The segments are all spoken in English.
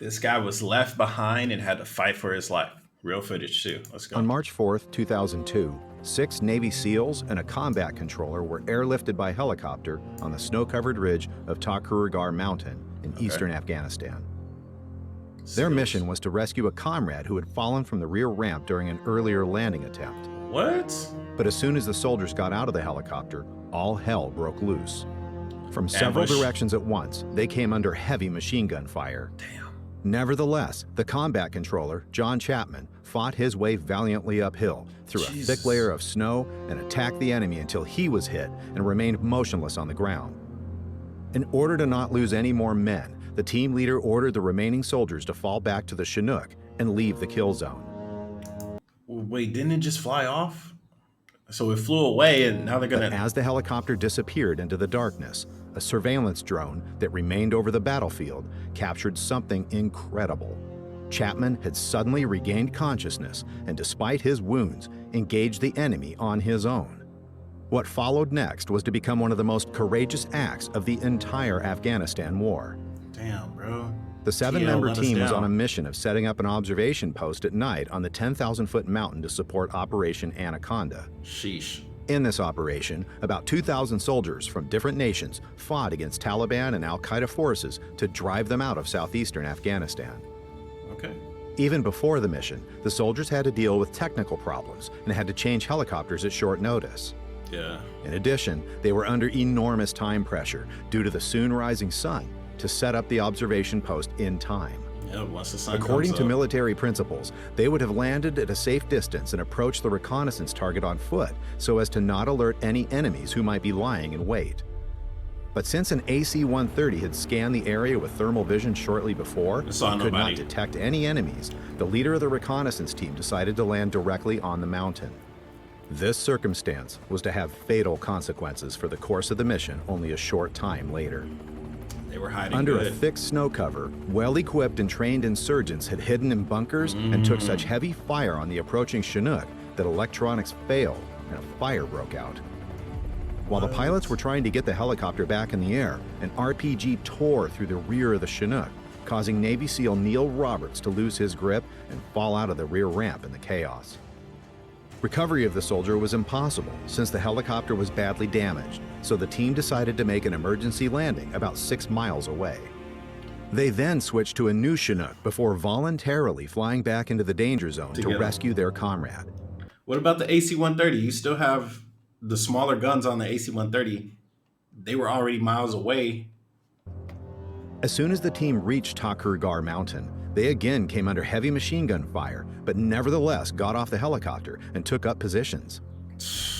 This guy was left behind and had to fight for his life. Real footage too. Let's On go. March 4th, 2002, 6 Navy SEALs and a combat controller were airlifted by helicopter on the snow-covered ridge of Takurgar Mountain in eastern Afghanistan. Their mission was to rescue a comrade who had fallen from the rear ramp during an earlier landing attempt. What? But as soon as the soldiers got out of the helicopter, all hell broke loose. From several directions at once, they came under heavy machine gun fire. Damn. Nevertheless, the combat controller, John Chapman, fought his way valiantly uphill through a thick layer of snow and attacked the enemy until he was hit and remained motionless on the ground. In order to not lose any more men, the team leader ordered the remaining soldiers to fall back to the Chinook and leave the kill zone. Wait, didn't it just fly off? So it flew away and now they're gonna... But as the helicopter disappeared into the darkness, a surveillance drone that remained over the battlefield captured something incredible. Chapman had suddenly regained consciousness and, despite his wounds, engaged the enemy on his own. What followed next was to become one of the most courageous acts of the entire Afghanistan war. Damn, bro. The 7-member team was on a mission of setting up an observation post at night on the 10,000-foot mountain to support Operation Anaconda. Sheesh. In this operation, about 2,000 soldiers from different nations fought against Taliban and al-Qaeda forces to drive them out of southeastern Afghanistan. Okay. Even before the mission, the soldiers had to deal with technical problems and had to change helicopters at short notice. Yeah. In addition, they were under enormous time pressure due to the soon rising sun to set up the observation post in time. Yeah, once the sun According comes to up. military principles, they would have landed at a safe distance and approached the reconnaissance target on foot so as to not alert any enemies who might be lying in wait. But since an AC-130 had scanned the area with thermal vision shortly before and could not detect any enemies, the leader of the reconnaissance team decided to land directly on the mountain. This circumstance was to have fatal consequences for the course of the mission only a short time later. They were hiding Under good. a thick snow cover, well-equipped and trained insurgents had hidden in bunkers and took such heavy fire on the approaching Chinook that electronics failed and a fire broke out. While the pilots were trying to get the helicopter back in the air, an RPG tore through the rear of the Chinook, causing Navy SEAL Neil Roberts to lose his grip and fall out of the rear ramp in the chaos. Recovery of the soldier was impossible since the helicopter was badly damaged, so the team decided to make an emergency landing about 6 miles away. They then switched to a new Chinook before voluntarily flying back into the danger zone to rescue their comrade. What about the AC-130? You still have the smaller guns on the AC-130. They were already miles away. As soon as the team reached Takurgar Mountain, they again came under heavy machine gun fire, but nevertheless got off the helicopter and took up positions.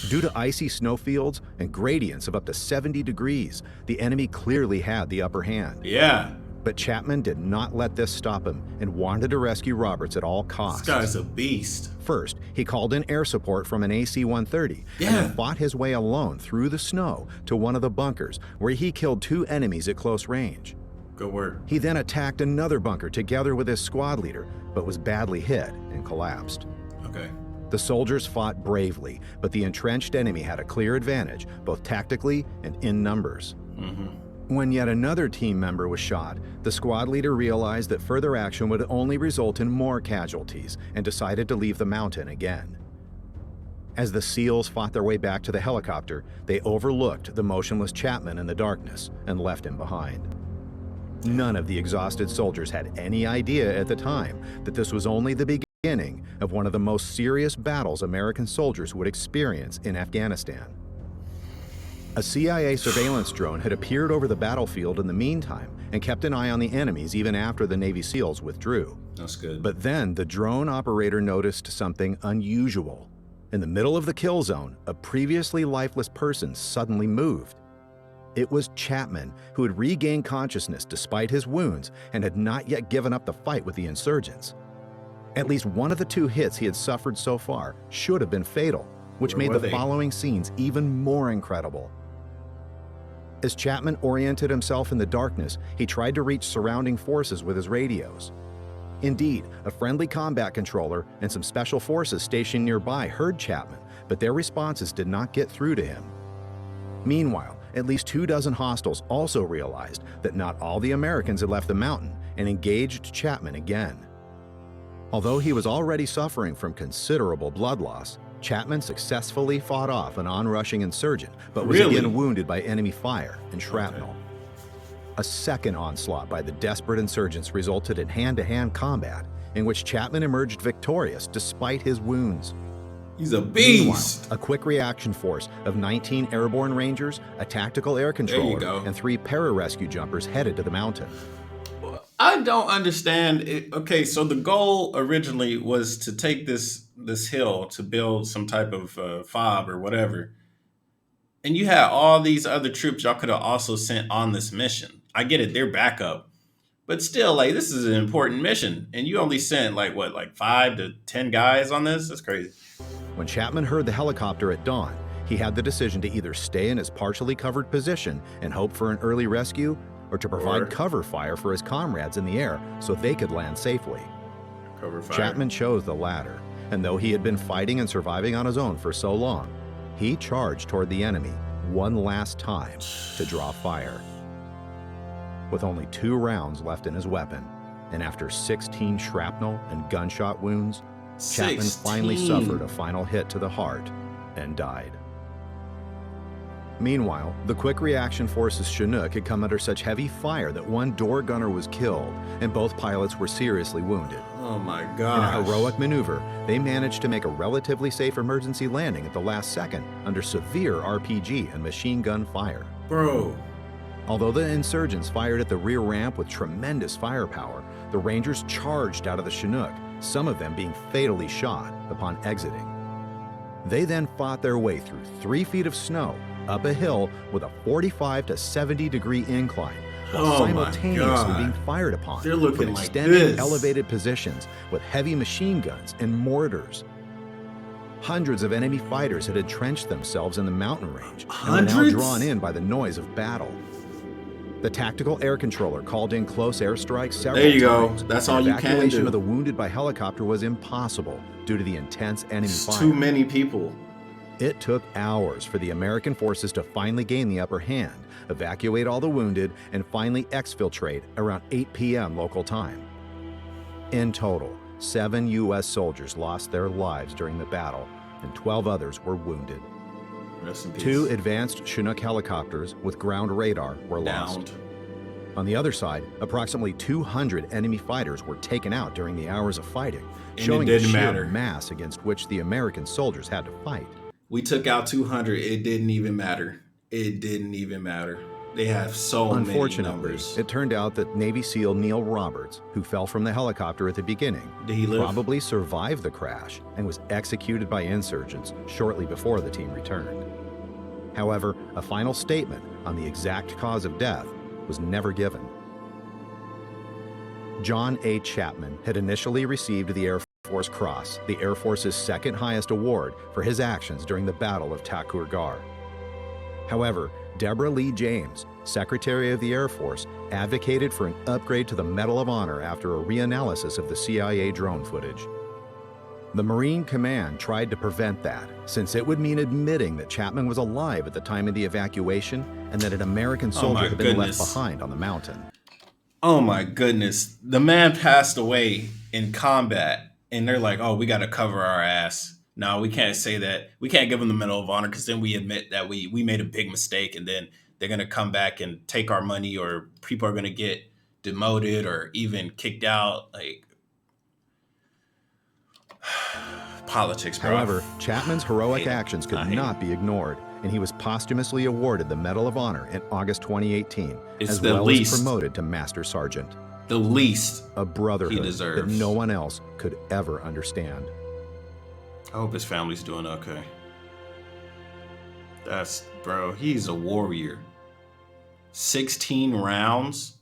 Due to icy snowfields and gradients of up to 70 degrees, the enemy clearly had the upper hand. Yeah. But Chapman did not let this stop him and wanted to rescue Roberts at all costs. This guy's a beast. First, he called in air support from an AC-130 and then fought his way alone through the snow to one of the bunkers where he killed 2 enemies at close range. Good work. He then attacked another bunker together with his squad leader, but was badly hit and collapsed. Okay. The soldiers fought bravely, but the entrenched enemy had a clear advantage, both tactically and in numbers. When yet another team member was shot, the squad leader realized that further action would only result in more casualties and decided to leave the mountain again. As the SEALs fought their way back to the helicopter, they overlooked the motionless Chapman in the darkness and left him behind. None of the exhausted soldiers had any idea at the time that this was only the beginning of one of the most serious battles American soldiers would experience in Afghanistan. A CIA surveillance drone had appeared over the battlefield in the meantime and kept an eye on the enemies even after the Navy SEALs withdrew. That's good. But then the drone operator noticed something unusual. In the middle of the kill zone, a previously lifeless person suddenly moved. It was Chapman, who had regained consciousness despite his wounds and had not yet given up the fight with the insurgents. At least one of the 2 hits he had suffered so far should have been fatal, which made the following scenes even more incredible. As Chapman oriented himself in the darkness, he tried to reach surrounding forces with his radios. Indeed, a friendly combat controller and some special forces stationed nearby heard Chapman, but their responses did not get through to him. Meanwhile, at least 24 hostiles also realized that not all the Americans had left the mountain and engaged Chapman again. Although he was already suffering from considerable blood loss, Chapman successfully fought off an onrushing insurgent, but was again wounded by enemy fire and shrapnel. Okay. A second onslaught by the desperate insurgents resulted in hand-to-hand combat, in which Chapman emerged victorious despite his wounds. He's a beast. Meanwhile, a quick reaction force of 19 airborne rangers, a tactical air controller, and 3 pararescue jumpers headed to the mountain. I don't understand. Okay, so the goal originally was to take this hill to build some type of fob or whatever. And you had all these other troops y'all could have also sent on this mission. I get it, they're backup. But still, like, this is an important mission. And you only sent, like, 5 to 10 guys on this? That's crazy. When Chapman heard the helicopter at dawn, he had the decision to either stay in his partially covered position and hope for an early rescue, or to provide cover fire for his comrades in the air so they could land safely. Cover fire. Chapman chose the latter, and though he had been fighting and surviving on his own for so long, he charged toward the enemy one last time to draw fire. With only 2 rounds left in his weapon, and after 16 shrapnel and gunshot wounds, Chapman finally suffered a final hit to the heart and died. Meanwhile, the quick reaction force's Chinook had come under such heavy fire that one door gunner was killed and both pilots were seriously wounded. Oh my God. In a heroic maneuver, they managed to make a relatively safe emergency landing at the last second under severe RPG and machine gun fire. Bro. Although the insurgents fired at the rear ramp with tremendous firepower, the Rangers charged out of the Chinook, some of them being fatally shot upon exiting. They then fought their way through 3 feet of snow, up a hill with a 45 to 70 degree incline, while simultaneously being fired upon from extended elevated positions with heavy machine guns and mortars. Hundreds of enemy fighters had entrenched themselves in the mountain range and were now drawn in by the noise of battle. The tactical air controller called in close airstrikes several times. There you go. That's all you can do. Evacuation of the wounded by helicopter was impossible due to the intense enemy fire. Too many people. It took hours for the American forces to finally gain the upper hand, evacuate all the wounded, and finally exfiltrate around 8 p.m. local time. In total, 7 U.S. soldiers lost their lives during the battle, and 12 others were wounded. Rest in peace. 2 advanced Chinook helicopters with ground radar were lost. On the other side, approximately 200 enemy fighters were taken out during the hours of fighting, showing the sheer mass against which the American soldiers had to fight. We took out 200. It didn't even matter. It didn't even matter. They have so many numbers. It turned out that Navy SEAL Neil Roberts, who fell from the helicopter at the beginning, probably survived the crash and was executed by insurgents shortly before the team returned. However, a final statement on the exact cause of death was never given. John A. Chapman had initially received the Air Force Cross, the Air Force's second highest award for his actions during the Battle of Takur Ghar. However, Deborah Lee James, Secretary of the Air Force, advocated for an upgrade to the Medal of Honor after a reanalysis of the CIA drone footage. The Marine Command tried to prevent that, since it would mean admitting that Chapman was alive at the time of the evacuation and that an American soldier had been left behind on the mountain. Oh my goodness. The man passed away in combat, and they're like, oh, we got to cover our ass. No, we can't say that. We can't give him the Medal of Honor because then we admit that we made a big mistake, and then they're going to come back and take our money, or people are going to get demoted or even kicked out. Like, politics, bro. However, Chapman's heroic actions could not be ignored, and he was posthumously awarded the Medal of Honor in August 2018, as well as promoted to Master Sergeant. The least a brotherhood he deserves. That no one else could ever understand. I hope his family's doing okay. Bro, he's a warrior. 16 rounds.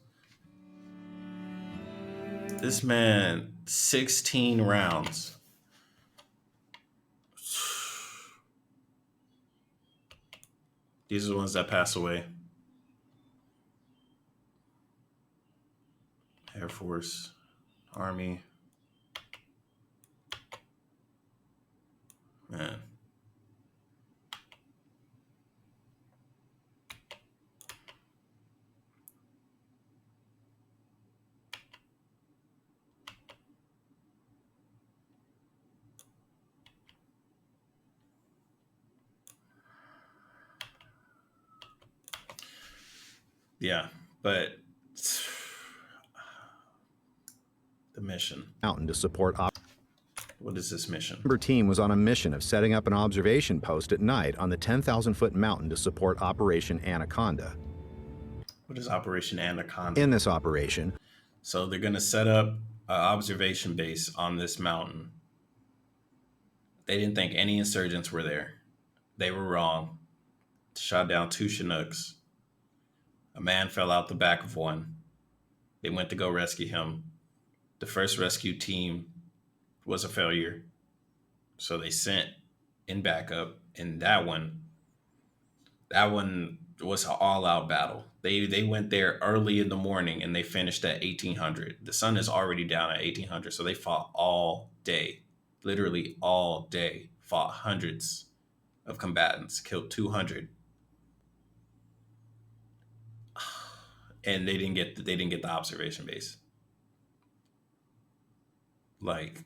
This man, 16 rounds. These are the ones that pass away. Air Force, Army. Man. Yeah, but the mission. Mountain to support What is this mission? Number team was on a mission of setting up an observation post at night on the 10,000-foot mountain to support Operation Anaconda. What is Operation Anaconda? In this operation, so they're going to set up an observation base on this mountain. They didn't think any insurgents were there. They were wrong. Shot down 2 Chinooks. A man fell out the back of one. They went to go rescue him. The first rescue team was a failure. So they sent in backup. And that one was an all-out battle. They went there early in the morning and they finished at 1800. The sun is already down at 1800, so they fought all day, literally all day. Fought hundreds of combatants, killed 200, and they didn't get the observation base. Like,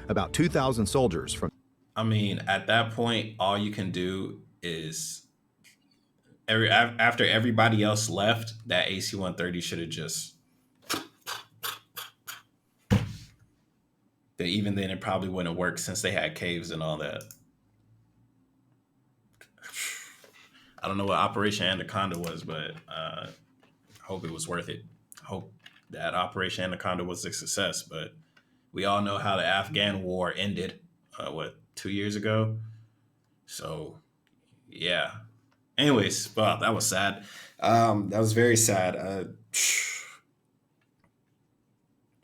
about 2,000 soldiers from I mean, at that point, all you can do is after everybody else left, that AC-130 should have just. That even then, it probably wouldn't work since they had caves and all that. I don't know what Operation Anaconda was, but I hope it was worth it. I hope that Operation Anaconda was a success. But we all know how the Afghan war ended, 2 years ago? So, yeah. Anyways, wow, that was sad. That was very sad.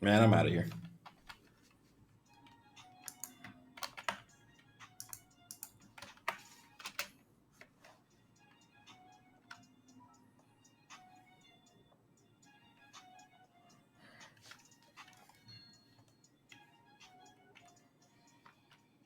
Man, I'm out of here.